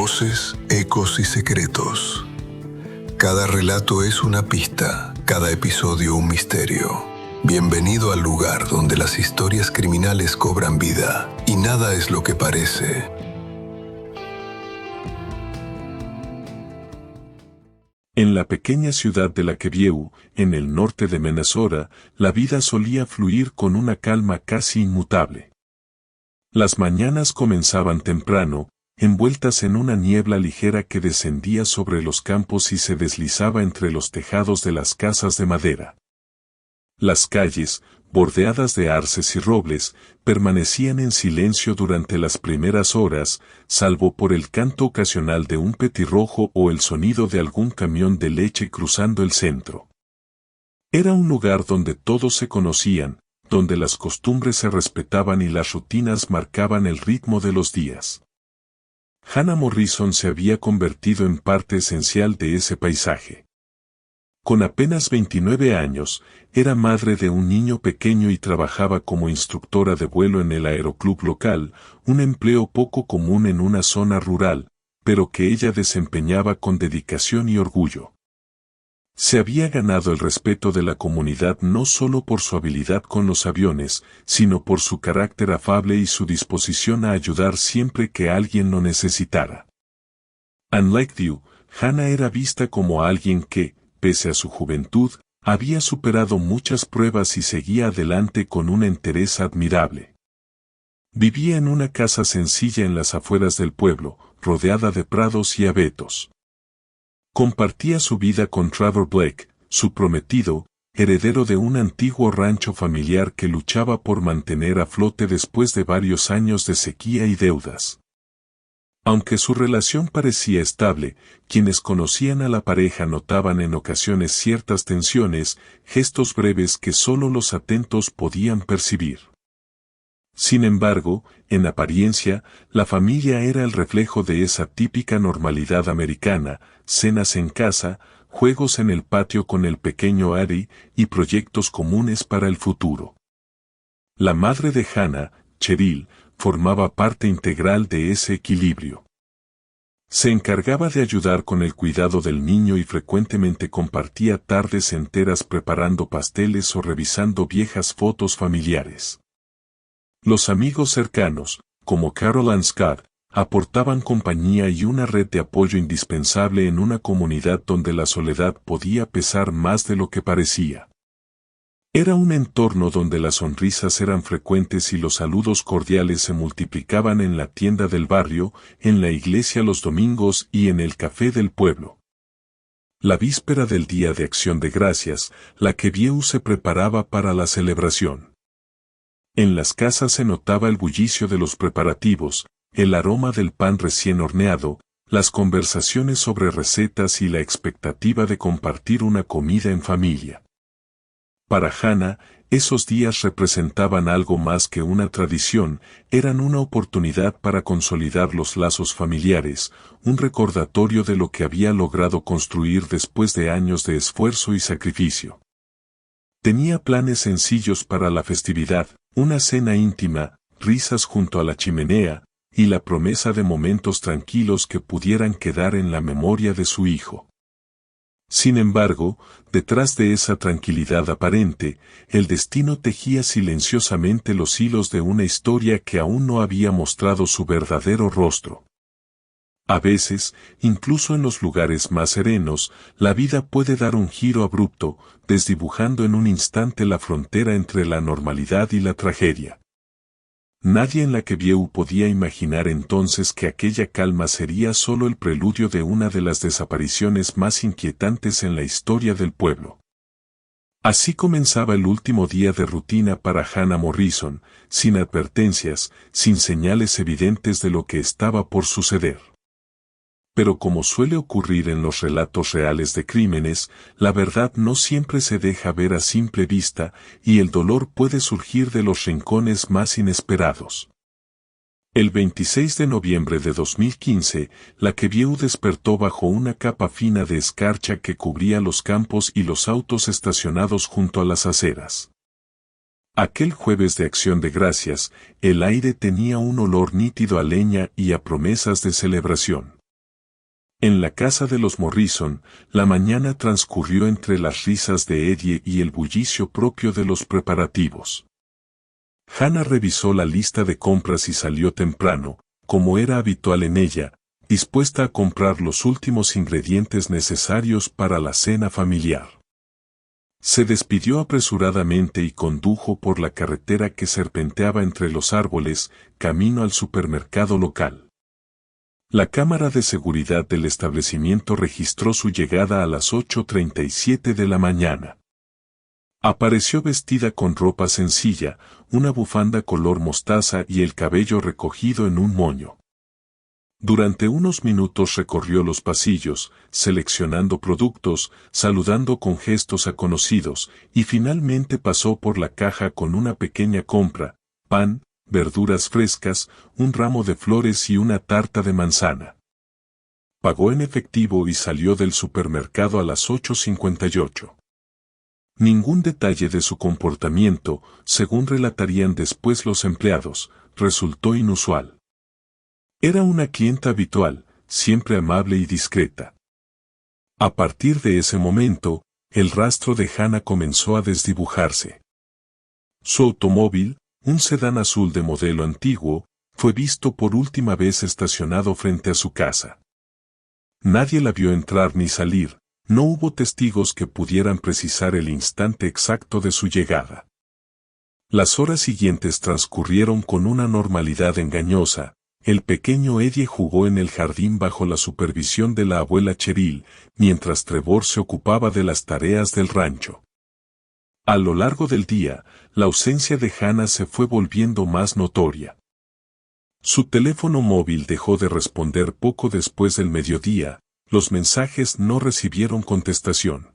Voces, ecos y secretos. Cada relato es una pista, cada episodio un misterio. Bienvenido al lugar donde las historias criminales cobran vida y nada es lo que parece. En la pequeña ciudad de Lakeview, en el norte de Minnesota, la vida solía fluir con una calma casi inmutable. Las mañanas comenzaban temprano, envueltas en una niebla ligera que descendía sobre los campos y se deslizaba entre los tejados de las casas de madera. Las calles, bordeadas de arces y robles, permanecían en silencio durante las primeras horas, salvo por el canto ocasional de un petirrojo o el sonido de algún camión de leche cruzando el centro. Era un lugar donde todos se conocían, donde las costumbres se respetaban y las rutinas marcaban el ritmo de los días. Hannah Morrison se había convertido en parte esencial de ese paisaje. Con apenas 29 años, era madre de un niño pequeño y trabajaba como instructora de vuelo en el aeroclub local, un empleo poco común en una zona rural, pero que ella desempeñaba con dedicación y orgullo. Se había ganado el respeto de la comunidad no solo por su habilidad con los aviones, sino por su carácter afable y su disposición a ayudar siempre que alguien lo necesitara. En Lakeview, Hannah era vista como alguien que, pese a su juventud, había superado muchas pruebas y seguía adelante con una entereza admirable. Vivía en una casa sencilla en las afueras del pueblo, rodeada de prados y abetos. Compartía su vida con Trevor Blake, su prometido, heredero de un antiguo rancho familiar que luchaba por mantener a flote después de varios años de sequía y deudas. Aunque su relación parecía estable, quienes conocían a la pareja notaban en ocasiones ciertas tensiones, gestos breves que solo los atentos podían percibir. Sin embargo, en apariencia, la familia era el reflejo de esa típica normalidad americana, cenas en casa, juegos en el patio con el pequeño Ari y proyectos comunes para el futuro. La madre de Hannah, Cheryl, formaba parte integral de ese equilibrio. Se encargaba de ayudar con el cuidado del niño y frecuentemente compartía tardes enteras preparando pasteles o revisando viejas fotos familiares. Los amigos cercanos, como Caroline Scott, aportaban compañía y una red de apoyo indispensable en una comunidad donde la soledad podía pesar más de lo que parecía. Era un entorno donde las sonrisas eran frecuentes y los saludos cordiales se multiplicaban en la tienda del barrio, en la iglesia los domingos y en el café del pueblo. La víspera del Día de Acción de Gracias, Lakeview se preparaba para la celebración. En las casas se notaba el bullicio de los preparativos, el aroma del pan recién horneado, las conversaciones sobre recetas y la expectativa de compartir una comida en familia. Para Hannah, esos días representaban algo más que una tradición, eran una oportunidad para consolidar los lazos familiares, un recordatorio de lo que había logrado construir después de años de esfuerzo y sacrificio. Tenía planes sencillos para la festividad, una cena íntima, risas junto a la chimenea, y la promesa de momentos tranquilos que pudieran quedar en la memoria de su hijo. Sin embargo, detrás de esa tranquilidad aparente, el destino tejía silenciosamente los hilos de una historia que aún no había mostrado su verdadero rostro. A veces, incluso en los lugares más serenos, la vida puede dar un giro abrupto, desdibujando en un instante la frontera entre la normalidad y la tragedia. Nadie en Lakeview podía imaginar entonces que aquella calma sería solo el preludio de una de las desapariciones más inquietantes en la historia del pueblo. Así comenzaba el último día de rutina para Hannah Morrison, sin advertencias, sin señales evidentes de lo que estaba por suceder. Pero como suele ocurrir en los relatos reales de crímenes, la verdad no siempre se deja ver a simple vista y el dolor puede surgir de los rincones más inesperados. El 26 de noviembre de 2015, Lakeview despertó bajo una capa fina de escarcha que cubría los campos y los autos estacionados junto a las aceras. Aquel jueves de Acción de Gracias, el aire tenía un olor nítido a leña y a promesas de celebración. En la casa de los Morrison, la mañana transcurrió entre las risas de Eddie y el bullicio propio de los preparativos. Hannah revisó la lista de compras y salió temprano, como era habitual en ella, dispuesta a comprar los últimos ingredientes necesarios para la cena familiar. Se despidió apresuradamente y condujo por la carretera que serpenteaba entre los árboles, camino al supermercado local. La cámara de seguridad del establecimiento registró su llegada a las 8:37 de la mañana. Apareció vestida con ropa sencilla, una bufanda color mostaza y el cabello recogido en un moño. Durante unos minutos recorrió los pasillos, seleccionando productos, saludando con gestos a conocidos, y finalmente pasó por la caja con una pequeña compra: pan, verduras frescas, un ramo de flores y una tarta de manzana. Pagó en efectivo y salió del supermercado a las 8:58. Ningún detalle de su comportamiento, según relatarían después los empleados, resultó inusual. Era una clienta habitual, siempre amable y discreta. A partir de ese momento, el rastro de Hannah comenzó a desdibujarse. Su automóvil, un sedán azul de modelo antiguo, fue visto por última vez estacionado frente a su casa. Nadie la vio entrar ni salir, no hubo testigos que pudieran precisar el instante exacto de su llegada. Las horas siguientes transcurrieron con una normalidad engañosa. El pequeño Eddie jugó en el jardín bajo la supervisión de la abuela Cheryl, mientras Trevor se ocupaba de las tareas del rancho. A lo largo del día, la ausencia de Hannah se fue volviendo más notoria. Su teléfono móvil dejó de responder poco después del mediodía, los mensajes no recibieron contestación.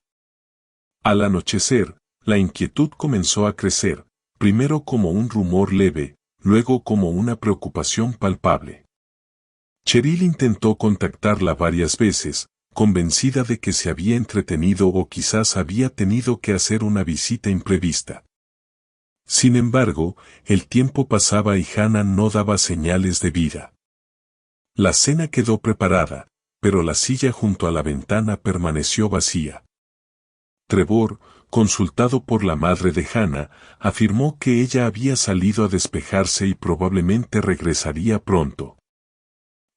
Al anochecer, la inquietud comenzó a crecer, primero como un rumor leve, luego como una preocupación palpable. Cheryl intentó contactarla varias veces, convencida de que se había entretenido o quizás había tenido que hacer una visita imprevista. Sin embargo, el tiempo pasaba y Hannah no daba señales de vida. La cena quedó preparada, pero la silla junto a la ventana permaneció vacía. Trevor, consultado por la madre de Hannah, afirmó que ella había salido a despejarse y probablemente regresaría pronto.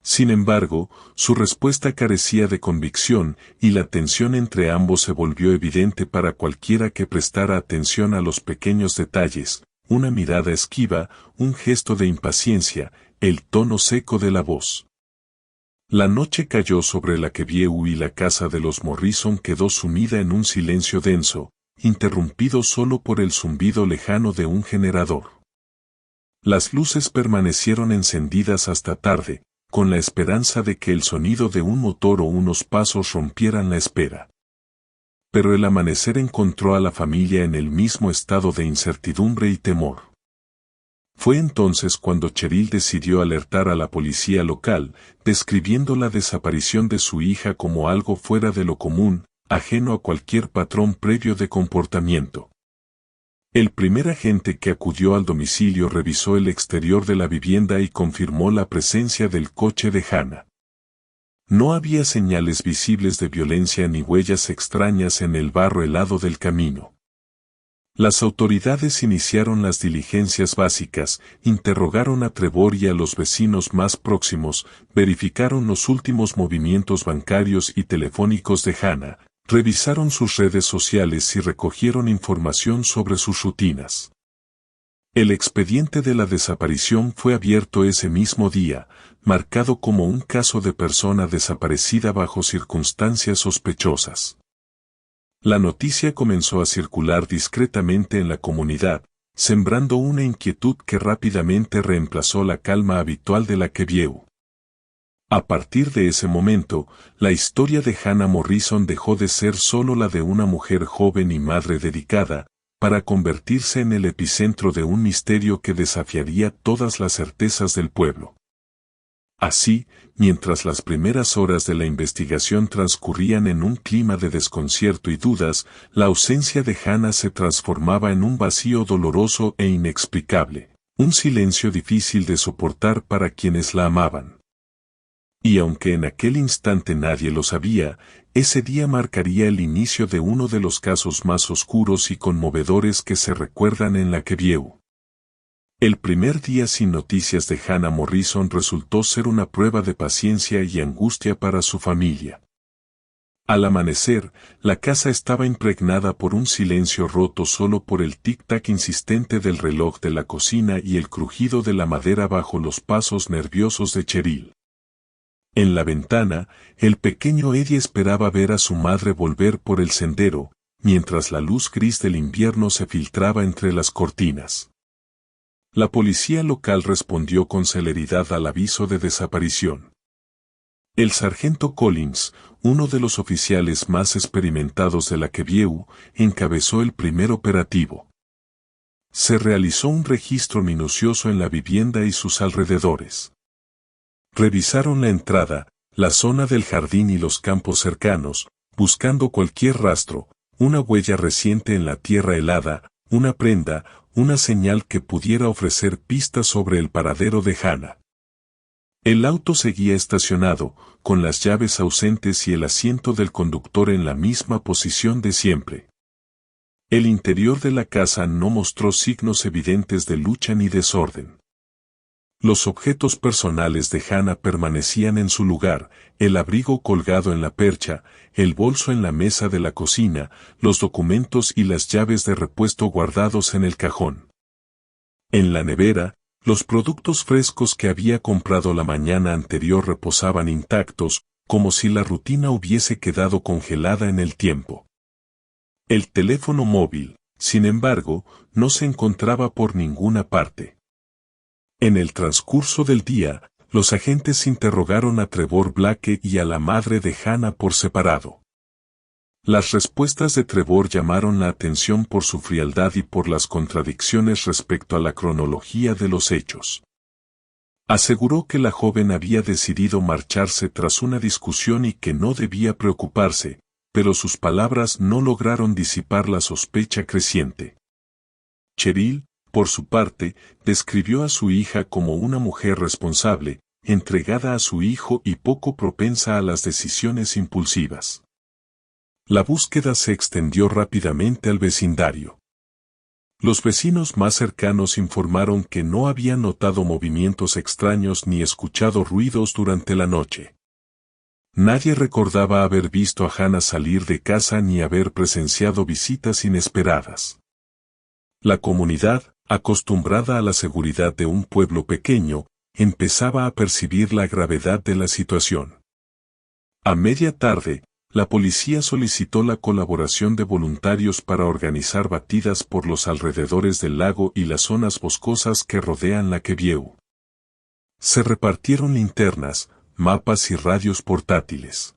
Sin embargo, su respuesta carecía de convicción y la tensión entre ambos se volvió evidente para cualquiera que prestara atención a los pequeños detalles: una mirada esquiva, un gesto de impaciencia, el tono seco de la voz. La noche cayó sobre la Queview y la casa de los Morrison quedó sumida en un silencio denso, interrumpido solo por el zumbido lejano de un generador. Las luces permanecieron encendidas hasta tarde, con la esperanza de que el sonido de un motor o unos pasos rompieran la espera. Pero el amanecer encontró a la familia en el mismo estado de incertidumbre y temor. Fue entonces cuando Cheryl decidió alertar a la policía local, describiendo la desaparición de su hija como algo fuera de lo común, ajeno a cualquier patrón previo de comportamiento. El primer agente que acudió al domicilio revisó el exterior de la vivienda y confirmó la presencia del coche de Hannah. No había señales visibles de violencia ni huellas extrañas en el barro helado del camino. Las autoridades iniciaron las diligencias básicas, interrogaron a Trevor y a los vecinos más próximos, verificaron los últimos movimientos bancarios y telefónicos de Hannah, revisaron sus redes sociales y recogieron información sobre sus rutinas. El expediente de la desaparición fue abierto ese mismo día, marcado como un caso de persona desaparecida bajo circunstancias sospechosas. La noticia comenzó a circular discretamente en la comunidad, sembrando una inquietud que rápidamente reemplazó la calma habitual de la Queview. A partir de ese momento, la historia de Hannah Morrison dejó de ser solo la de una mujer joven y madre dedicada, para convertirse en el epicentro de un misterio que desafiaría todas las certezas del pueblo. Así, mientras las primeras horas de la investigación transcurrían en un clima de desconcierto y dudas, la ausencia de Hannah se transformaba en un vacío doloroso e inexplicable, un silencio difícil de soportar para quienes la amaban. Y aunque en aquel instante nadie lo sabía, ese día marcaría el inicio de uno de los casos más oscuros y conmovedores que se recuerdan en la Kevieu. El primer día sin noticias de Hannah Morrison resultó ser una prueba de paciencia y angustia para su familia. Al amanecer, la casa estaba impregnada por un silencio roto solo por el tic-tac insistente del reloj de la cocina y el crujido de la madera bajo los pasos nerviosos de Cheryl. En la ventana, el pequeño Eddie esperaba ver a su madre volver por el sendero, mientras la luz gris del invierno se filtraba entre las cortinas. La policía local respondió con celeridad al aviso de desaparición. El sargento Collins, uno de los oficiales más experimentados de la Kevieu, encabezó el primer operativo. Se realizó un registro minucioso en la vivienda y sus alrededores. Revisaron la entrada, la zona del jardín y los campos cercanos, buscando cualquier rastro, una huella reciente en la tierra helada, una prenda, una señal que pudiera ofrecer pistas sobre el paradero de Hannah. El auto seguía estacionado, con las llaves ausentes y el asiento del conductor en la misma posición de siempre. El interior de la casa no mostró signos evidentes de lucha ni desorden. Los objetos personales de Hannah permanecían en su lugar, el abrigo colgado en la percha, el bolso en la mesa de la cocina, los documentos y las llaves de repuesto guardados en el cajón. En la nevera, los productos frescos que había comprado la mañana anterior reposaban intactos, como si la rutina hubiese quedado congelada en el tiempo. El teléfono móvil, sin embargo, no se encontraba por ninguna parte. En el transcurso del día, los agentes interrogaron a Trevor Blake y a la madre de Hannah por separado. Las respuestas de Trevor llamaron la atención por su frialdad y por las contradicciones respecto a la cronología de los hechos. Aseguró que la joven había decidido marcharse tras una discusión y que no debía preocuparse, pero sus palabras no lograron disipar la sospecha creciente. Cheryl, por su parte, describió a su hija como una mujer responsable, entregada a su hijo y poco propensa a las decisiones impulsivas. La búsqueda se extendió rápidamente al vecindario. Los vecinos más cercanos informaron que no habían notado movimientos extraños ni escuchado ruidos durante la noche. Nadie recordaba haber visto a Hannah salir de casa ni haber presenciado visitas inesperadas. La comunidad, acostumbrada a la seguridad de un pueblo pequeño, empezaba a percibir la gravedad de la situación. A media tarde, la policía solicitó la colaboración de voluntarios para organizar batidas por los alrededores del lago y las zonas boscosas que rodean la Kevieu. Se repartieron linternas, mapas y radios portátiles.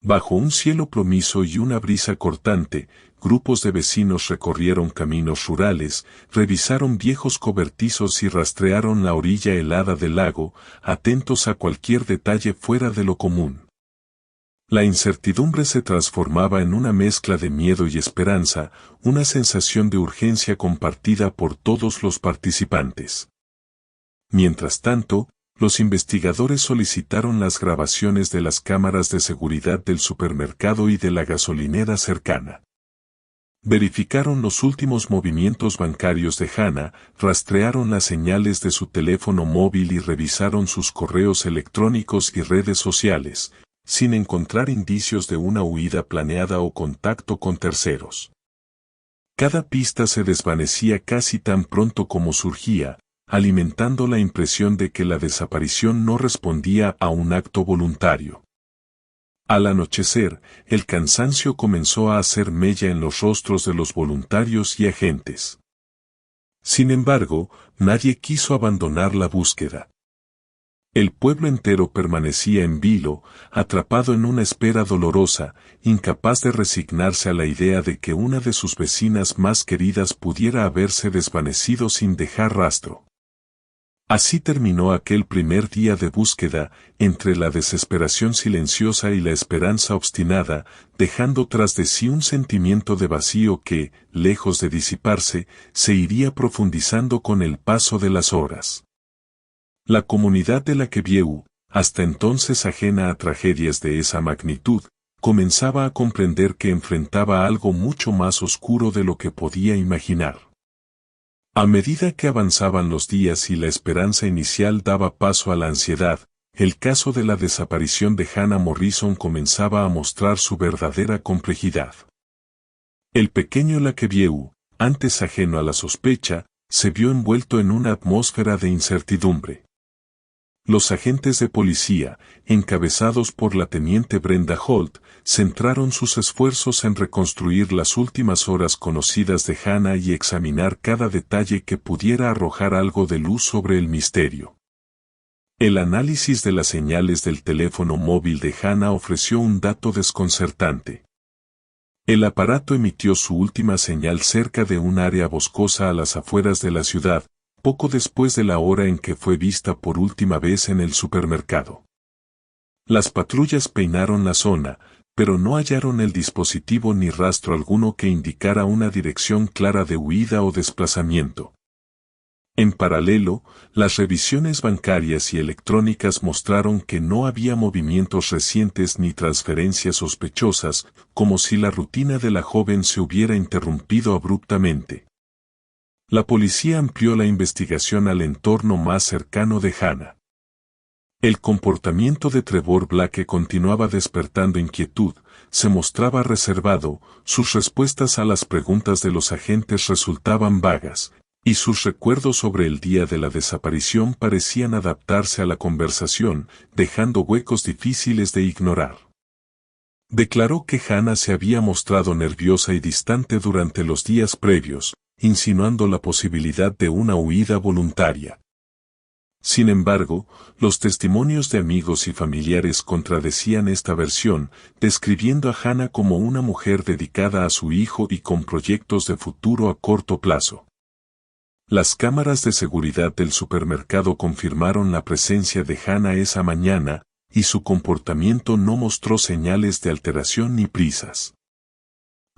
Bajo un cielo plomizo y una brisa cortante, grupos de vecinos recorrieron caminos rurales, revisaron viejos cobertizos y rastrearon la orilla helada del lago, atentos a cualquier detalle fuera de lo común. La incertidumbre se transformaba en una mezcla de miedo y esperanza, una sensación de urgencia compartida por todos los participantes. Mientras tanto, los investigadores solicitaron las grabaciones de las cámaras de seguridad del supermercado y de la gasolinera cercana. Verificaron los últimos movimientos bancarios de Hannah, rastrearon las señales de su teléfono móvil y revisaron sus correos electrónicos y redes sociales, sin encontrar indicios de una huida planeada o contacto con terceros. Cada pista se desvanecía casi tan pronto como surgía, alimentando la impresión de que la desaparición no respondía a un acto voluntario. Al anochecer, el cansancio comenzó a hacer mella en los rostros de los voluntarios y agentes. Sin embargo, nadie quiso abandonar la búsqueda. El pueblo entero permanecía en vilo, atrapado en una espera dolorosa, incapaz de resignarse a la idea de que una de sus vecinas más queridas pudiera haberse desvanecido sin dejar rastro. Así terminó aquel primer día de búsqueda, entre la desesperación silenciosa y la esperanza obstinada, dejando tras de sí un sentimiento de vacío que, lejos de disiparse, se iría profundizando con el paso de las horas. La comunidad de la Kevieu, hasta entonces ajena a tragedias de esa magnitud, comenzaba a comprender que enfrentaba algo mucho más oscuro de lo que podía imaginar. A medida que avanzaban los días y la esperanza inicial daba paso a la ansiedad, el caso de la desaparición de Hannah Morrison comenzaba a mostrar su verdadera complejidad. El pequeño Lakeview, antes ajeno a la sospecha, se vio envuelto en una atmósfera de incertidumbre. Los agentes de policía, encabezados por la teniente Brenda Holt, centraron sus esfuerzos en reconstruir las últimas horas conocidas de Hannah y examinar cada detalle que pudiera arrojar algo de luz sobre el misterio. El análisis de las señales del teléfono móvil de Hannah ofreció un dato desconcertante. El aparato emitió su última señal cerca de un área boscosa a las afueras de la ciudad, poco después de la hora en que fue vista por última vez en el supermercado. Las patrullas peinaron la zona, pero no hallaron el dispositivo ni rastro alguno que indicara una dirección clara de huida o desplazamiento. En paralelo, las revisiones bancarias y electrónicas mostraron que no había movimientos recientes ni transferencias sospechosas, como si la rutina de la joven se hubiera interrumpido abruptamente. La policía amplió la investigación al entorno más cercano de Hannah. El comportamiento de Trevor Blake continuaba despertando inquietud, se mostraba reservado, sus respuestas a las preguntas de los agentes resultaban vagas, y sus recuerdos sobre el día de la desaparición parecían adaptarse a la conversación, dejando huecos difíciles de ignorar. Declaró que Hannah se había mostrado nerviosa y distante durante los días previos, insinuando la posibilidad de una huida voluntaria. Sin embargo, los testimonios de amigos y familiares contradecían esta versión, describiendo a Hannah como una mujer dedicada a su hijo y con proyectos de futuro a corto plazo. Las cámaras de seguridad del supermercado confirmaron la presencia de Hannah esa mañana, y su comportamiento no mostró señales de alteración ni prisas.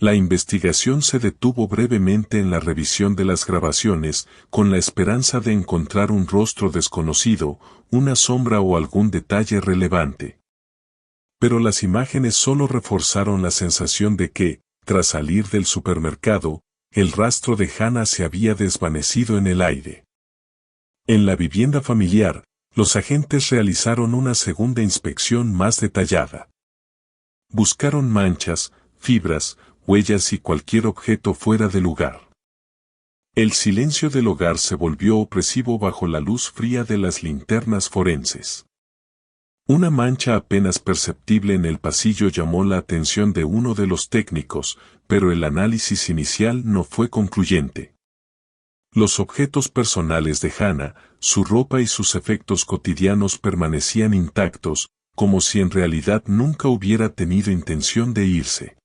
La investigación se detuvo brevemente en la revisión de las grabaciones, con la esperanza de encontrar un rostro desconocido, una sombra o algún detalle relevante. Pero las imágenes solo reforzaron la sensación de que, tras salir del supermercado, el rastro de Hannah se había desvanecido en el aire. En la vivienda familiar, los agentes realizaron una segunda inspección más detallada. Buscaron manchas, fibras, huellas y cualquier objeto fuera de lugar. El silencio del hogar se volvió opresivo bajo la luz fría de las linternas forenses. Una mancha apenas perceptible en el pasillo llamó la atención de uno de los técnicos, pero el análisis inicial no fue concluyente. Los objetos personales de Hannah, su ropa y sus efectos cotidianos permanecían intactos, como si en realidad nunca hubiera tenido intención de irse.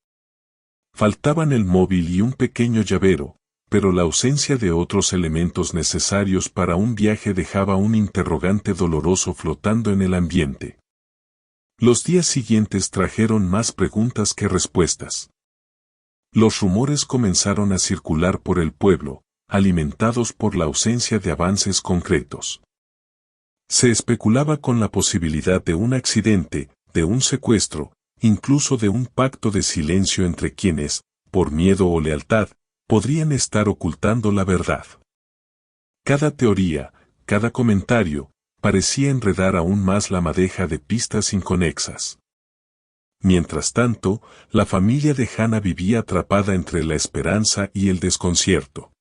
Faltaban el móvil y un pequeño llavero, pero la ausencia de otros elementos necesarios para un viaje dejaba un interrogante doloroso flotando en el ambiente. Los días siguientes trajeron más preguntas que respuestas. Los rumores comenzaron a circular por el pueblo, alimentados por la ausencia de avances concretos. Se especulaba con la posibilidad de un accidente, de un secuestro, incluso de un pacto de silencio entre quienes, por miedo o lealtad, podrían estar ocultando la verdad. Cada teoría, cada comentario, parecía enredar aún más la madeja de pistas inconexas. Mientras tanto, la familia de Hannah vivía atrapada entre la esperanza y el desconcierto.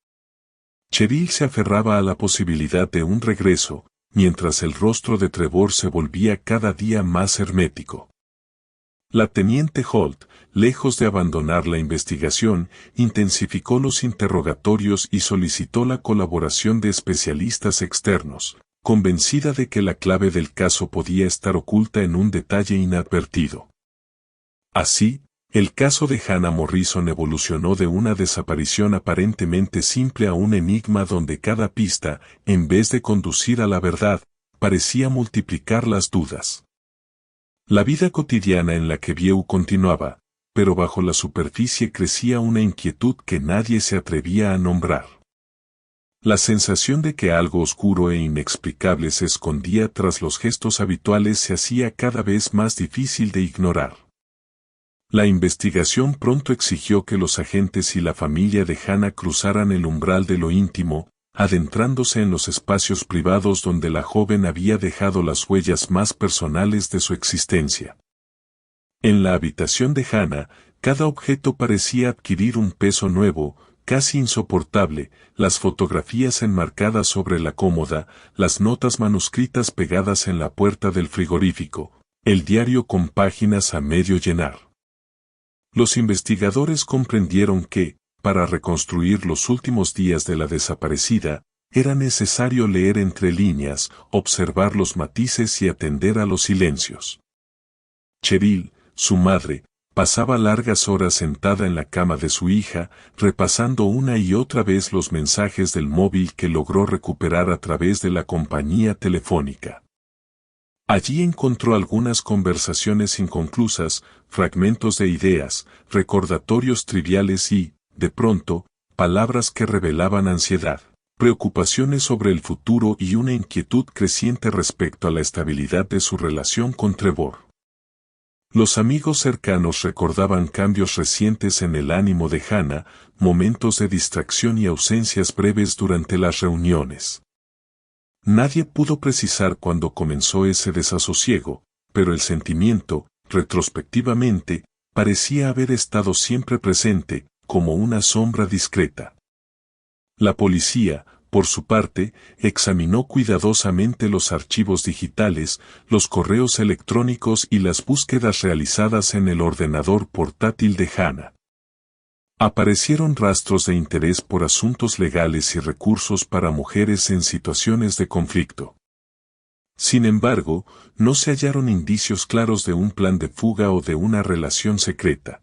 Cheryl se aferraba a la posibilidad de un regreso, mientras el rostro de Trevor se volvía cada día más hermético. La teniente Holt, lejos de abandonar la investigación, intensificó los interrogatorios y solicitó la colaboración de especialistas externos, convencida de que la clave del caso podía estar oculta en un detalle inadvertido. Así, el caso de Hannah Morrison evolucionó de una desaparición aparentemente simple a un enigma donde cada pista, en vez de conducir a la verdad, parecía multiplicar las dudas. La vida cotidiana en Lakeview continuaba, pero bajo la superficie crecía una inquietud que nadie se atrevía a nombrar. La sensación de que algo oscuro e inexplicable se escondía tras los gestos habituales se hacía cada vez más difícil de ignorar. La investigación pronto exigió que los agentes y la familia de Hannah cruzaran el umbral de lo íntimo, adentrándose en los espacios privados donde la joven había dejado las huellas más personales de su existencia. En la habitación de Hannah, cada objeto parecía adquirir un peso nuevo, casi insoportable, las fotografías enmarcadas sobre la cómoda, las notas manuscritas pegadas en la puerta del frigorífico, el diario con páginas a medio llenar. Los investigadores comprendieron que, para reconstruir los últimos días de la desaparecida, era necesario leer entre líneas, observar los matices y atender a los silencios. Cheryl, su madre, pasaba largas horas sentada en la cama de su hija, repasando una y otra vez los mensajes del móvil que logró recuperar a través de la compañía telefónica. Allí encontró algunas conversaciones inconclusas, fragmentos de ideas, recordatorios triviales y, de pronto, palabras que revelaban ansiedad, preocupaciones sobre el futuro y una inquietud creciente respecto a la estabilidad de su relación con Trevor. Los amigos cercanos recordaban cambios recientes en el ánimo de Hannah, momentos de distracción y ausencias breves durante las reuniones. Nadie pudo precisar cuándo comenzó ese desasosiego, pero el sentimiento, retrospectivamente, parecía haber estado siempre presente, como una sombra discreta. La policía, por su parte, examinó cuidadosamente los archivos digitales, los correos electrónicos y las búsquedas realizadas en el ordenador portátil de Hannah. Aparecieron rastros de interés por asuntos legales y recursos para mujeres en situaciones de conflicto. Sin embargo, no se hallaron indicios claros de un plan de fuga o de una relación secreta.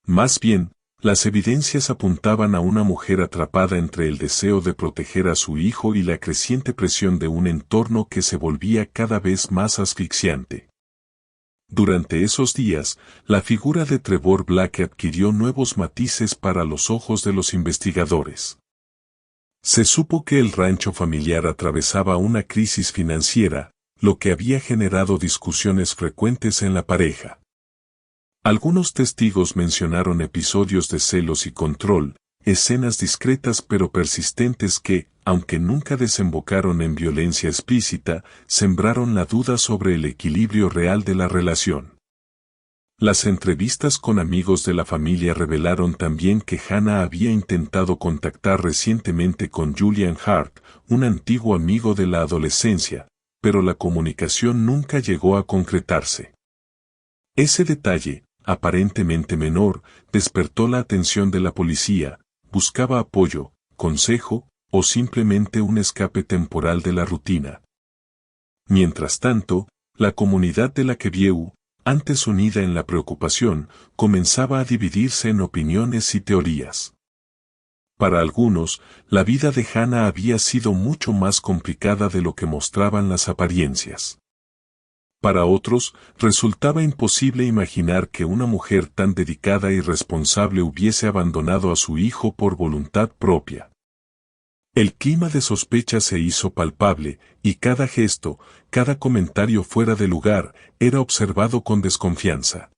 Más bien, las evidencias apuntaban a una mujer atrapada entre el deseo de proteger a su hijo y la creciente presión de un entorno que se volvía cada vez más asfixiante. Durante esos días, la figura de Trevor Black adquirió nuevos matices para los ojos de los investigadores. Se supo que el rancho familiar atravesaba una crisis financiera, lo que había generado discusiones frecuentes en la pareja. Algunos testigos mencionaron episodios de celos y control, escenas discretas pero persistentes que, aunque nunca desembocaron en violencia explícita, sembraron la duda sobre el equilibrio real de la relación. Las entrevistas con amigos de la familia revelaron también que Hannah había intentado contactar recientemente con Julian Hart, un antiguo amigo de la adolescencia, pero la comunicación nunca llegó a concretarse. Ese detalle, aparentemente menor, despertó la atención de la policía, buscaba apoyo, consejo, o simplemente un escape temporal de la rutina. Mientras tanto, la comunidad de Lakeview, antes unida en la preocupación, comenzaba a dividirse en opiniones y teorías. Para algunos, la vida de Hannah había sido mucho más complicada de lo que mostraban las apariencias. Para otros, resultaba imposible imaginar que una mujer tan dedicada y responsable hubiese abandonado a su hijo por voluntad propia. El clima de sospecha se hizo palpable, y cada gesto, cada comentario fuera de lugar, era observado con desconfianza.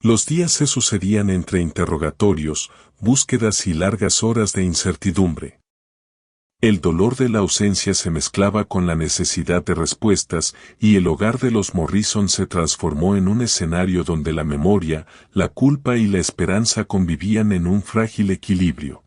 Los días se sucedían entre interrogatorios, búsquedas y largas horas de incertidumbre. El dolor de la ausencia se mezclaba con la necesidad de respuestas, y el hogar de los Morrison se transformó en un escenario donde la memoria, la culpa y la esperanza convivían en un frágil equilibrio.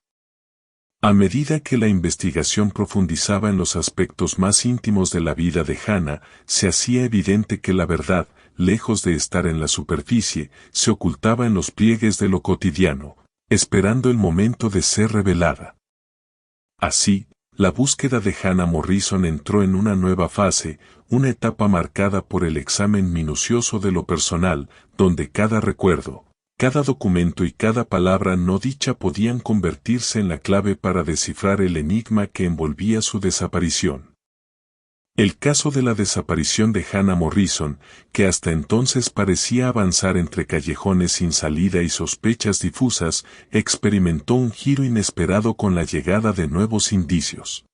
A medida que la investigación profundizaba en los aspectos más íntimos de la vida de Hannah, se hacía evidente que la verdad, lejos de estar en la superficie, se ocultaba en los pliegues de lo cotidiano, esperando el momento de ser revelada. Así, la búsqueda de Hannah Morrison entró en una nueva fase, una etapa marcada por el examen minucioso de lo personal, donde cada recuerdo, cada documento y cada palabra no dicha podían convertirse en la clave para descifrar el enigma que envolvía su desaparición. El caso de la desaparición de Hannah Morrison, que hasta entonces parecía avanzar entre callejones sin salida y sospechas difusas, experimentó un giro inesperado con la llegada de nuevos indicios.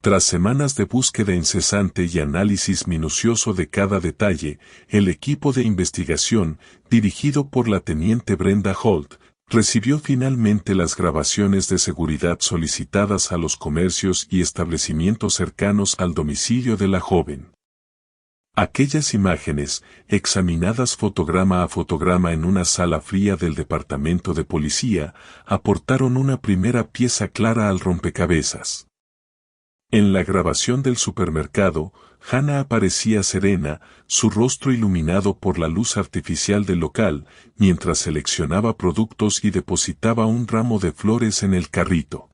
Tras semanas de búsqueda incesante y análisis minucioso de cada detalle, el equipo de investigación, dirigido por la teniente Brenda Holt, recibió finalmente las grabaciones de seguridad solicitadas a los comercios y establecimientos cercanos al domicilio de la joven. Aquellas imágenes, examinadas fotograma a fotograma en una sala fría del departamento de policía, aportaron una primera pieza clara al rompecabezas. En la grabación del supermercado, Hannah aparecía serena, su rostro iluminado por la luz artificial del local, mientras seleccionaba productos y depositaba un ramo de flores en el carrito.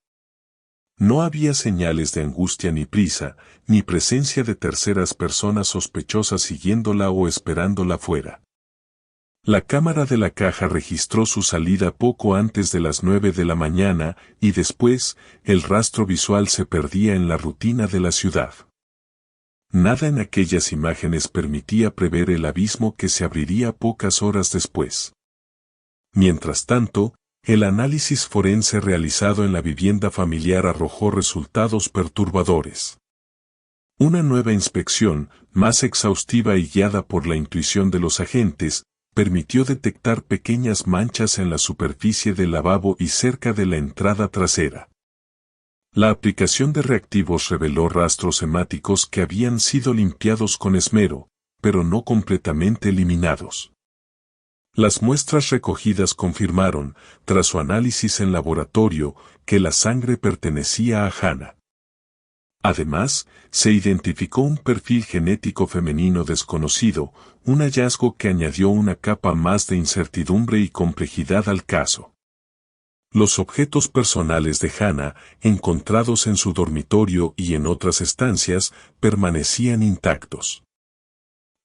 No había señales de angustia ni prisa, ni presencia de terceras personas sospechosas siguiéndola o esperándola fuera. La cámara de la caja registró su salida poco antes de las 9 de la mañana y después, el rastro visual se perdía en la rutina de la ciudad. Nada en aquellas imágenes permitía prever el abismo que se abriría pocas horas después. Mientras tanto, el análisis forense realizado en la vivienda familiar arrojó resultados perturbadores. Una nueva inspección, más exhaustiva y guiada por la intuición de los agentes, permitió detectar pequeñas manchas en la superficie del lavabo y cerca de la entrada trasera. La aplicación de reactivos reveló rastros hemáticos que habían sido limpiados con esmero, pero no completamente eliminados. Las muestras recogidas confirmaron, tras su análisis en laboratorio, que la sangre pertenecía a Hannah. Además, se identificó un perfil genético femenino desconocido, un hallazgo que añadió una capa más de incertidumbre y complejidad al caso. Los objetos personales de Hannah, encontrados en su dormitorio y en otras estancias, permanecían intactos.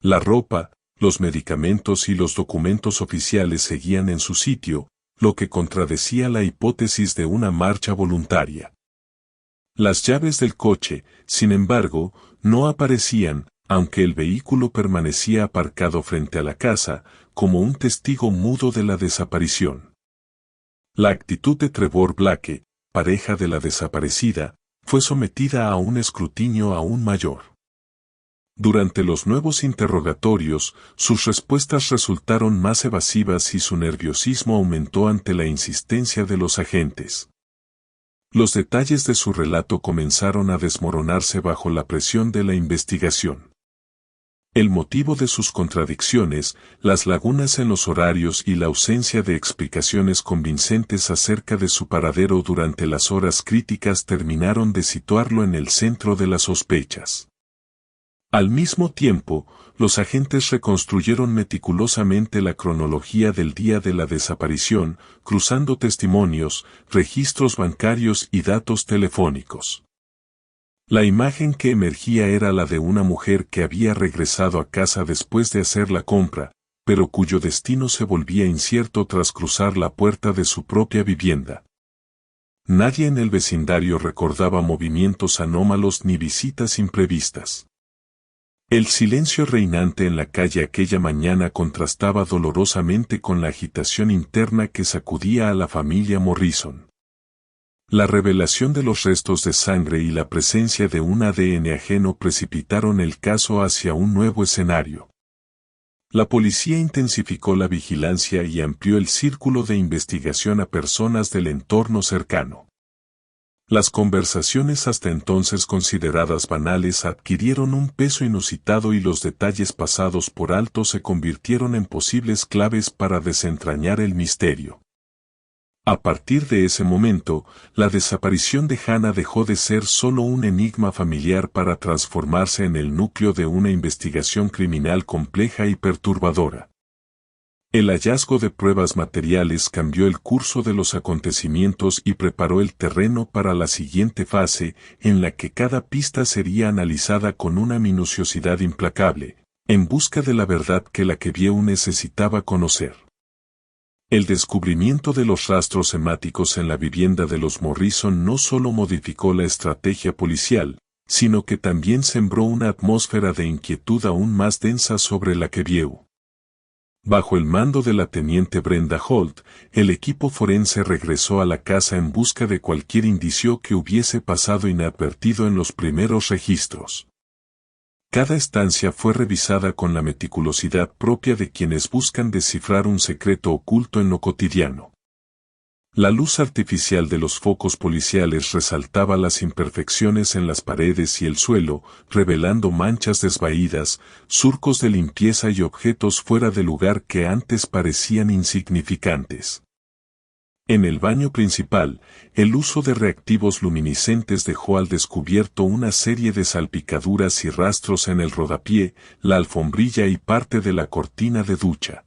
La ropa, los medicamentos y los documentos oficiales seguían en su sitio, lo que contradecía la hipótesis de una marcha voluntaria. Las llaves del coche, sin embargo, no aparecían, aunque el vehículo permanecía aparcado frente a la casa, como un testigo mudo de la desaparición. La actitud de Trevor Blake, pareja de la desaparecida, fue sometida a un escrutinio aún mayor. Durante los nuevos interrogatorios, sus respuestas resultaron más evasivas y su nerviosismo aumentó ante la insistencia de los agentes. Los detalles de su relato comenzaron a desmoronarse bajo la presión de la investigación. El motivo de sus contradicciones, las lagunas en los horarios y la ausencia de explicaciones convincentes acerca de su paradero durante las horas críticas terminaron de situarlo en el centro de las sospechas. Al mismo tiempo, los agentes reconstruyeron meticulosamente la cronología del día de la desaparición, cruzando testimonios, registros bancarios y datos telefónicos. La imagen que emergía era la de una mujer que había regresado a casa después de hacer la compra, pero cuyo destino se volvía incierto tras cruzar la puerta de su propia vivienda. Nadie en el vecindario recordaba movimientos anómalos ni visitas imprevistas. El silencio reinante en la calle aquella mañana contrastaba dolorosamente con la agitación interna que sacudía a la familia Morrison. La revelación de los restos de sangre y la presencia de un ADN ajeno precipitaron el caso hacia un nuevo escenario. La policía intensificó la vigilancia y amplió el círculo de investigación a personas del entorno cercano. Las conversaciones hasta entonces consideradas banales adquirieron un peso inusitado y los detalles pasados por alto se convirtieron en posibles claves para desentrañar el misterio. A partir de ese momento, la desaparición de Hannah dejó de ser solo un enigma familiar para transformarse en el núcleo de una investigación criminal compleja y perturbadora. El hallazgo de pruebas materiales cambió el curso de los acontecimientos y preparó el terreno para la siguiente fase, en la que cada pista sería analizada con una minuciosidad implacable, en busca de la verdad que la que View necesitaba conocer. El descubrimiento de los rastros hemáticos en la vivienda de los Morrison no solo modificó la estrategia policial, sino que también sembró una atmósfera de inquietud aún más densa sobre la Quevieu. Bajo el mando de la teniente Brenda Holt, el equipo forense regresó a la casa en busca de cualquier indicio que hubiese pasado inadvertido en los primeros registros. Cada estancia fue revisada con la meticulosidad propia de quienes buscan descifrar un secreto oculto en lo cotidiano. La luz artificial de los focos policiales resaltaba las imperfecciones en las paredes y el suelo, revelando manchas desvaídas, surcos de limpieza y objetos fuera de lugar que antes parecían insignificantes. En el baño principal, el uso de reactivos luminiscentes dejó al descubierto una serie de salpicaduras y rastros en el rodapié, la alfombrilla y parte de la cortina de ducha.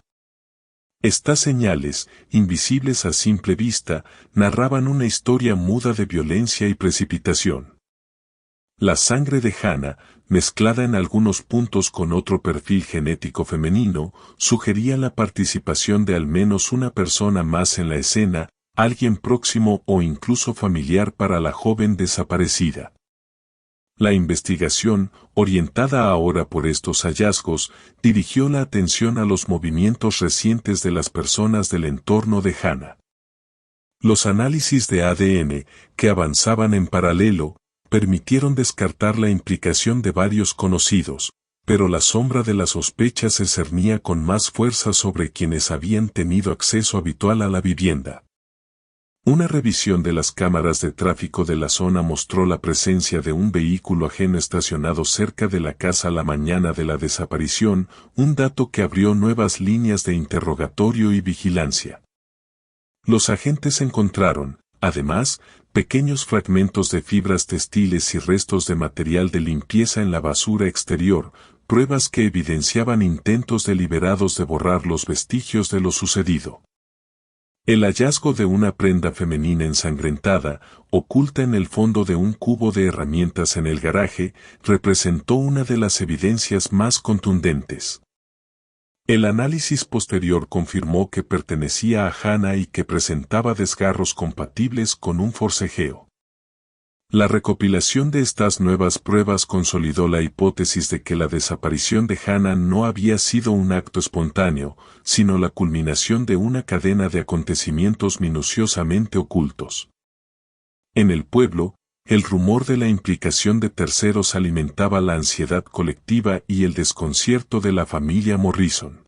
Estas señales, invisibles a simple vista, narraban una historia muda de violencia y precipitación. La sangre de Hannah, mezclada en algunos puntos con otro perfil genético femenino, sugería la participación de al menos una persona más en la escena, alguien próximo o incluso familiar para la joven desaparecida. La investigación, orientada ahora por estos hallazgos, dirigió la atención a los movimientos recientes de las personas del entorno de Hannah. Los análisis de ADN, que avanzaban en paralelo, permitieron descartar la implicación de varios conocidos, pero la sombra de la sospecha se cernía con más fuerza sobre quienes habían tenido acceso habitual a la vivienda. Una revisión de las cámaras de tráfico de la zona mostró la presencia de un vehículo ajeno estacionado cerca de la casa la mañana de la desaparición, un dato que abrió nuevas líneas de interrogatorio y vigilancia. Los agentes encontraron, además, pequeños fragmentos de fibras textiles y restos de material de limpieza en la basura exterior, pruebas que evidenciaban intentos deliberados de borrar los vestigios de lo sucedido. El hallazgo de una prenda femenina ensangrentada, oculta en el fondo de un cubo de herramientas en el garaje, representó una de las evidencias más contundentes. El análisis posterior confirmó que pertenecía a Hannah y que presentaba desgarros compatibles con un forcejeo. La recopilación de estas nuevas pruebas consolidó la hipótesis de que la desaparición de Hannah no había sido un acto espontáneo, sino la culminación de una cadena de acontecimientos minuciosamente ocultos. En el pueblo, el rumor de la implicación de terceros alimentaba la ansiedad colectiva y el desconcierto de la familia Morrison.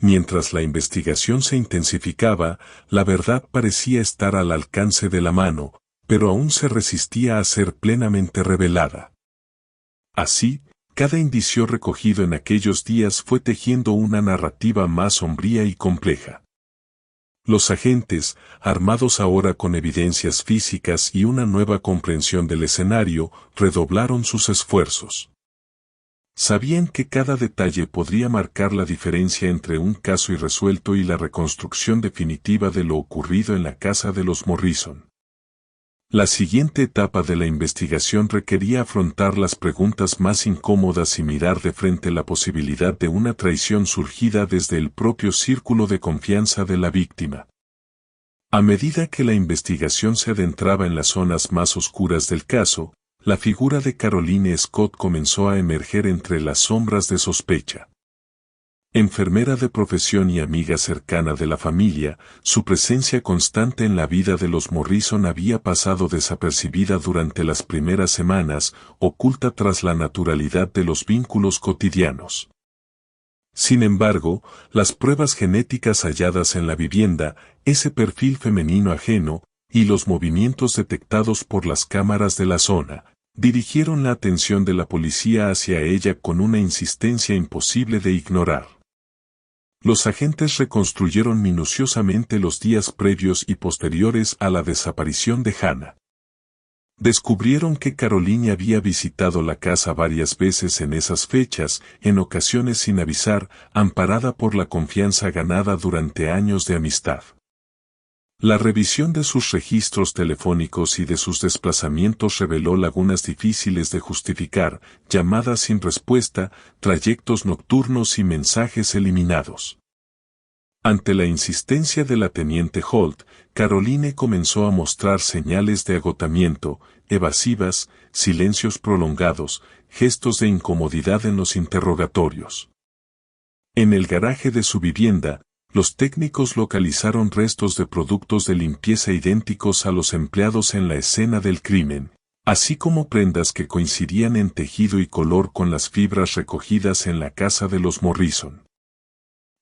Mientras la investigación se intensificaba, la verdad parecía estar al alcance de la mano, pero aún se resistía a ser plenamente revelada. Así, cada indicio recogido en aquellos días fue tejiendo una narrativa más sombría y compleja. Los agentes, armados ahora con evidencias físicas y una nueva comprensión del escenario, redoblaron sus esfuerzos. Sabían que cada detalle podría marcar la diferencia entre un caso irresuelto y la reconstrucción definitiva de lo ocurrido en la casa de los Morrison. La siguiente etapa de la investigación requería afrontar las preguntas más incómodas y mirar de frente la posibilidad de una traición surgida desde el propio círculo de confianza de la víctima. A medida que la investigación se adentraba en las zonas más oscuras del caso, la figura de Caroline Scott comenzó a emerger entre las sombras de sospecha. Enfermera de profesión y amiga cercana de la familia, su presencia constante en la vida de los Morrison había pasado desapercibida durante las primeras semanas, oculta tras la naturalidad de los vínculos cotidianos. Sin embargo, las pruebas genéticas halladas en la vivienda, ese perfil femenino ajeno, y los movimientos detectados por las cámaras de la zona, dirigieron la atención de la policía hacia ella con una insistencia imposible de ignorar. Los agentes reconstruyeron minuciosamente los días previos y posteriores a la desaparición de Hannah. Descubrieron que Caroline había visitado la casa varias veces en esas fechas, en ocasiones sin avisar, amparada por la confianza ganada durante años de amistad. La revisión de sus registros telefónicos y de sus desplazamientos reveló lagunas difíciles de justificar, llamadas sin respuesta, trayectos nocturnos y mensajes eliminados. Ante la insistencia de la teniente Holt, Caroline comenzó a mostrar señales de agotamiento, evasivas, silencios prolongados, gestos de incomodidad en los interrogatorios. En el garaje de su vivienda, los técnicos localizaron restos de productos de limpieza idénticos a los empleados en la escena del crimen, así como prendas que coincidían en tejido y color con las fibras recogidas en la casa de los Morrison.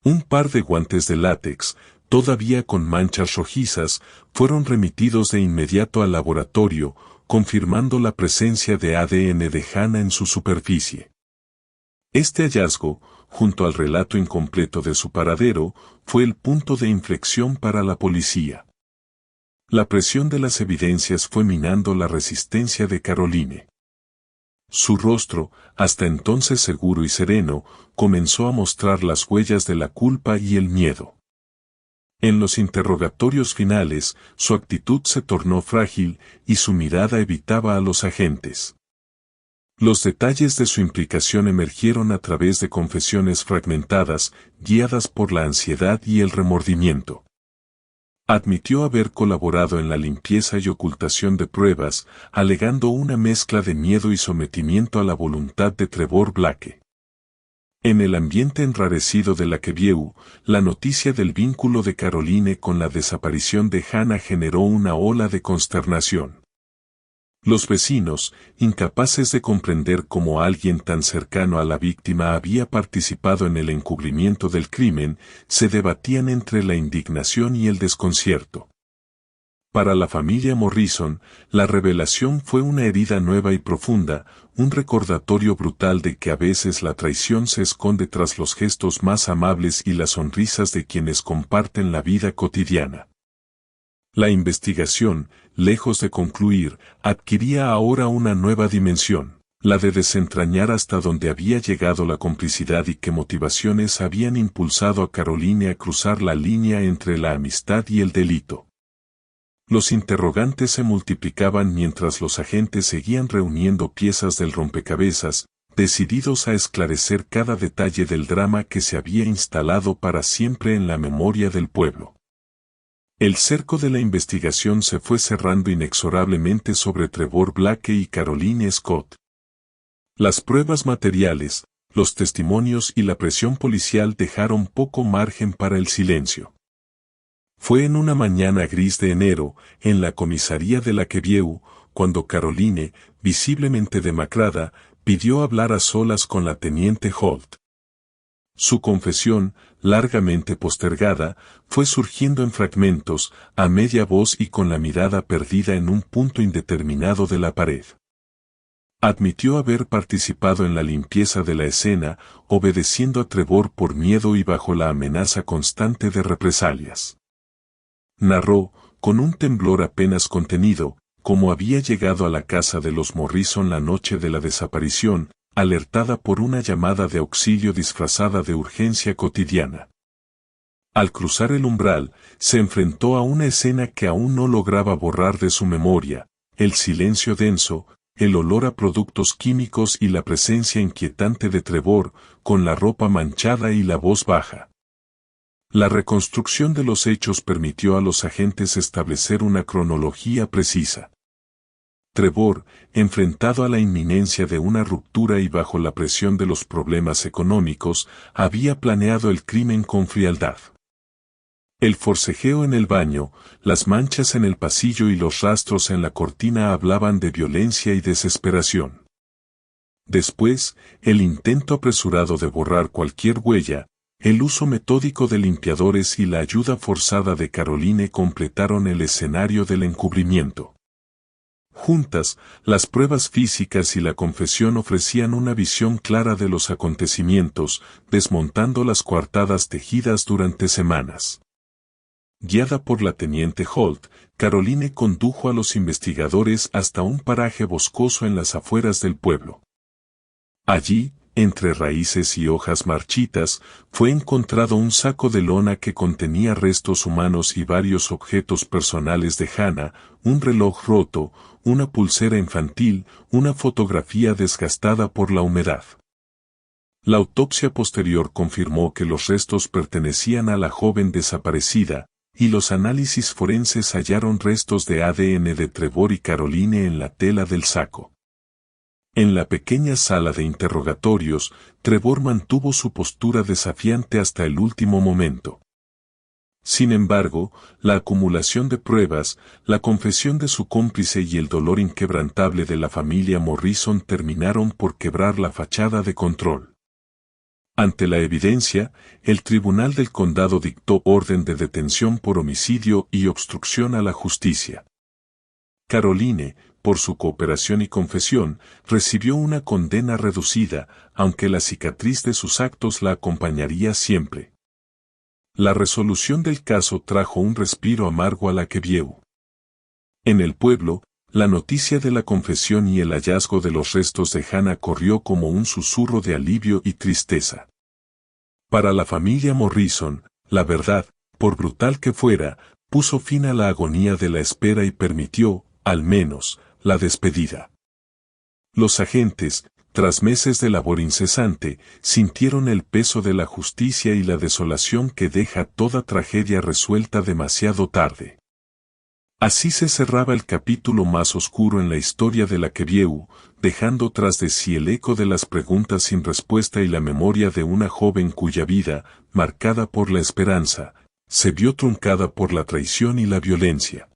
Un par de guantes de látex, todavía con manchas rojizas, fueron remitidos de inmediato al laboratorio, confirmando la presencia de ADN de Hannah en su superficie. Este hallazgo, junto al relato incompleto de su paradero, fue el punto de inflexión para la policía. La presión de las evidencias fue minando la resistencia de Caroline. Su rostro, hasta entonces seguro y sereno, comenzó a mostrar las huellas de la culpa y el miedo. En los interrogatorios finales, su actitud se tornó frágil y su mirada evitaba a los agentes. Los detalles de su implicación emergieron a través de confesiones fragmentadas, guiadas por la ansiedad y el remordimiento. Admitió haber colaborado en la limpieza y ocultación de pruebas, alegando una mezcla de miedo y sometimiento a la voluntad de Trevor Blake. En el ambiente enrarecido de Lakeview, la noticia del vínculo de Caroline con la desaparición de Hannah generó una ola de consternación. Los vecinos, incapaces de comprender cómo alguien tan cercano a la víctima había participado en el encubrimiento del crimen, se debatían entre la indignación y el desconcierto. Para la familia Morrison, la revelación fue una herida nueva y profunda, un recordatorio brutal de que a veces la traición se esconde tras los gestos más amables y las sonrisas de quienes comparten la vida cotidiana. La investigación, lejos de concluir, adquiría ahora una nueva dimensión, la de desentrañar hasta dónde había llegado la complicidad y qué motivaciones habían impulsado a Caroline a cruzar la línea entre la amistad y el delito. Los interrogantes se multiplicaban mientras los agentes seguían reuniendo piezas del rompecabezas, decididos a esclarecer cada detalle del drama que se había instalado para siempre en la memoria del pueblo. El cerco de la investigación se fue cerrando inexorablemente sobre Trevor Blake y Caroline Scott. Las pruebas materiales, los testimonios y la presión policial dejaron poco margen para el silencio. Fue en una mañana gris de enero, en la comisaría de Lakeview, cuando Caroline, visiblemente demacrada, pidió hablar a solas con la teniente Holt. Su confesión, largamente postergada, fue surgiendo en fragmentos, a media voz y con la mirada perdida en un punto indeterminado de la pared. Admitió haber participado en la limpieza de la escena, obedeciendo a Trevor por miedo y bajo la amenaza constante de represalias. Narró, con un temblor apenas contenido, cómo había llegado a la casa de los Morrison la noche de la desaparición, alertada por una llamada de auxilio disfrazada de urgencia cotidiana. Al cruzar el umbral, se enfrentó a una escena que aún no lograba borrar de su memoria, el silencio denso, el olor a productos químicos y la presencia inquietante de Trevor, con la ropa manchada y la voz baja. La reconstrucción de los hechos permitió a los agentes establecer una cronología precisa. Trevor, enfrentado a la inminencia de una ruptura y bajo la presión de los problemas económicos, había planeado el crimen con frialdad. El forcejeo en el baño, las manchas en el pasillo y los rastros en la cortina hablaban de violencia y desesperación. Después, el intento apresurado de borrar cualquier huella, el uso metódico de limpiadores y la ayuda forzada de Caroline completaron el escenario del encubrimiento. Juntas, las pruebas físicas y la confesión ofrecían una visión clara de los acontecimientos, desmontando las coartadas tejidas durante semanas. Guiada por la teniente Holt, Caroline condujo a los investigadores hasta un paraje boscoso en las afueras del pueblo. Allí, entre raíces y hojas marchitas, fue encontrado un saco de lona que contenía restos humanos y varios objetos personales de Hannah, un reloj roto, una pulsera infantil, una fotografía desgastada por la humedad. La autopsia posterior confirmó que los restos pertenecían a la joven desaparecida, y los análisis forenses hallaron restos de ADN de Trevor y Caroline en la tela del saco. En la pequeña sala de interrogatorios, Trevor mantuvo su postura desafiante hasta el último momento. Sin embargo, la acumulación de pruebas, la confesión de su cómplice y el dolor inquebrantable de la familia Morrison terminaron por quebrar la fachada de control. Ante la evidencia, el Tribunal del Condado dictó orden de detención por homicidio y obstrucción a la justicia. Caroline, por su cooperación y confesión, recibió una condena reducida, aunque la cicatriz de sus actos la acompañaría siempre. La resolución del caso trajo un respiro amargo a la Quevieu. En el pueblo, la noticia de la confesión y el hallazgo de los restos de Hannah corrió como un susurro de alivio y tristeza. Para la familia Morrison, la verdad, por brutal que fuera, puso fin a la agonía de la espera y permitió, al menos, la despedida. Los agentes, tras meses de labor incesante, sintieron el peso de la justicia y la desolación que deja toda tragedia resuelta demasiado tarde. Así se cerraba el capítulo más oscuro en la historia de la Quevieu, dejando tras de sí el eco de las preguntas sin respuesta y la memoria de una joven cuya vida, marcada por la esperanza, se vio truncada por la traición y la violencia.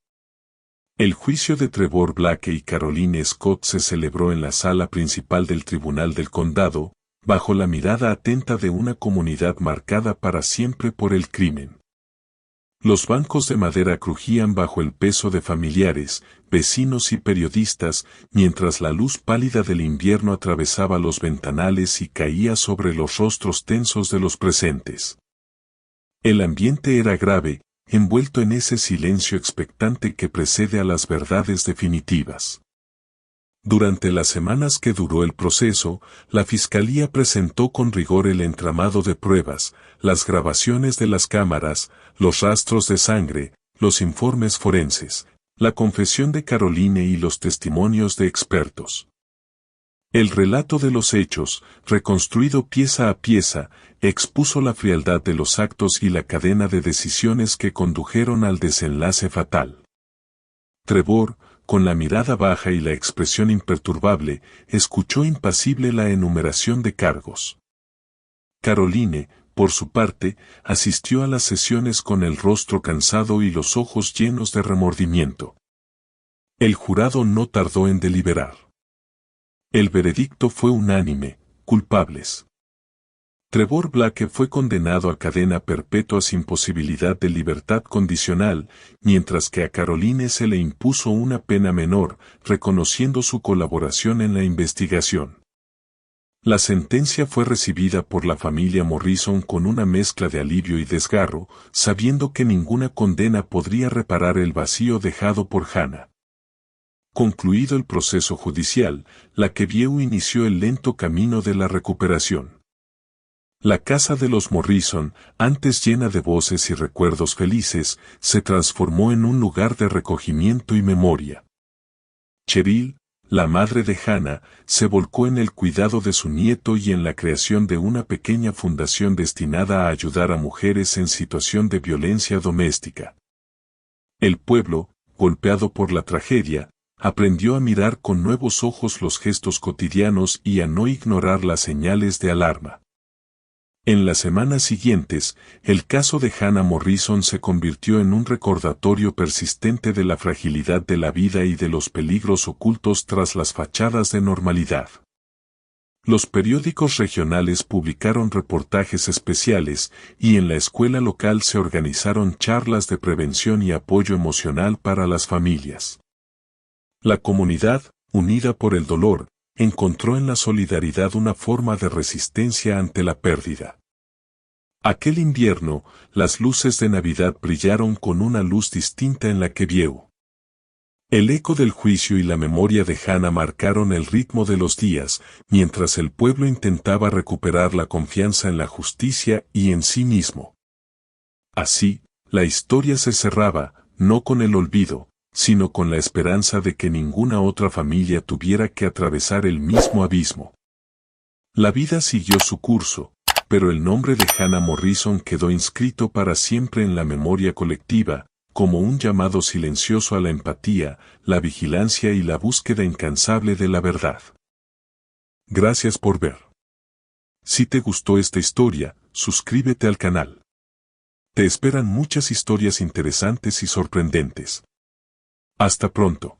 El juicio de Trevor Blake y Caroline Scott se celebró en la sala principal del Tribunal del Condado, bajo la mirada atenta de una comunidad marcada para siempre por el crimen. Los bancos de madera crujían bajo el peso de familiares, vecinos y periodistas, mientras la luz pálida del invierno atravesaba los ventanales y caía sobre los rostros tensos de los presentes. El ambiente era grave, envuelto en ese silencio expectante que precede a las verdades definitivas. Durante las semanas que duró el proceso, la Fiscalía presentó con rigor el entramado de pruebas, las grabaciones de las cámaras, los rastros de sangre, los informes forenses, la confesión de Caroline y los testimonios de expertos. El relato de los hechos, reconstruido pieza a pieza, expuso la frialdad de los actos y la cadena de decisiones que condujeron al desenlace fatal. Trevor, con la mirada baja y la expresión imperturbable, escuchó impasible la enumeración de cargos. Caroline, por su parte, asistió a las sesiones con el rostro cansado y los ojos llenos de remordimiento. El jurado no tardó en deliberar. El veredicto fue unánime: culpables. Trevor Blake fue condenado a cadena perpetua sin posibilidad de libertad condicional, mientras que a Caroline se le impuso una pena menor, reconociendo su colaboración en la investigación. La sentencia fue recibida por la familia Morrison con una mezcla de alivio y desgarro, sabiendo que ninguna condena podría reparar el vacío dejado por Hannah. Concluido el proceso judicial, la Quevieu inició el lento camino de la recuperación. La casa de los Morrison, antes llena de voces y recuerdos felices, se transformó en un lugar de recogimiento y memoria. Cheryl, la madre de Hannah, se volcó en el cuidado de su nieto y en la creación de una pequeña fundación destinada a ayudar a mujeres en situación de violencia doméstica. El pueblo, golpeado por la tragedia, aprendió a mirar con nuevos ojos los gestos cotidianos y a no ignorar las señales de alarma. En las semanas siguientes, el caso de Hannah Morrison se convirtió en un recordatorio persistente de la fragilidad de la vida y de los peligros ocultos tras las fachadas de normalidad. Los periódicos regionales publicaron reportajes especiales y en la escuela local se organizaron charlas de prevención y apoyo emocional para las familias. La comunidad, unida por el dolor, encontró en la solidaridad una forma de resistencia ante la pérdida. Aquel invierno, las luces de Navidad brillaron con una luz distinta en la Quevieu. El eco del juicio y la memoria de Hannah marcaron el ritmo de los días, mientras el pueblo intentaba recuperar la confianza en la justicia y en sí mismo. Así, la historia se cerraba, no con el olvido, sino con la esperanza de que ninguna otra familia tuviera que atravesar el mismo abismo. La vida siguió su curso, pero el nombre de Hannah Morrison quedó inscrito para siempre en la memoria colectiva, como un llamado silencioso a la empatía, la vigilancia y la búsqueda incansable de la verdad. Gracias por ver. Si te gustó esta historia, suscríbete al canal. Te esperan muchas historias interesantes y sorprendentes. Hasta pronto.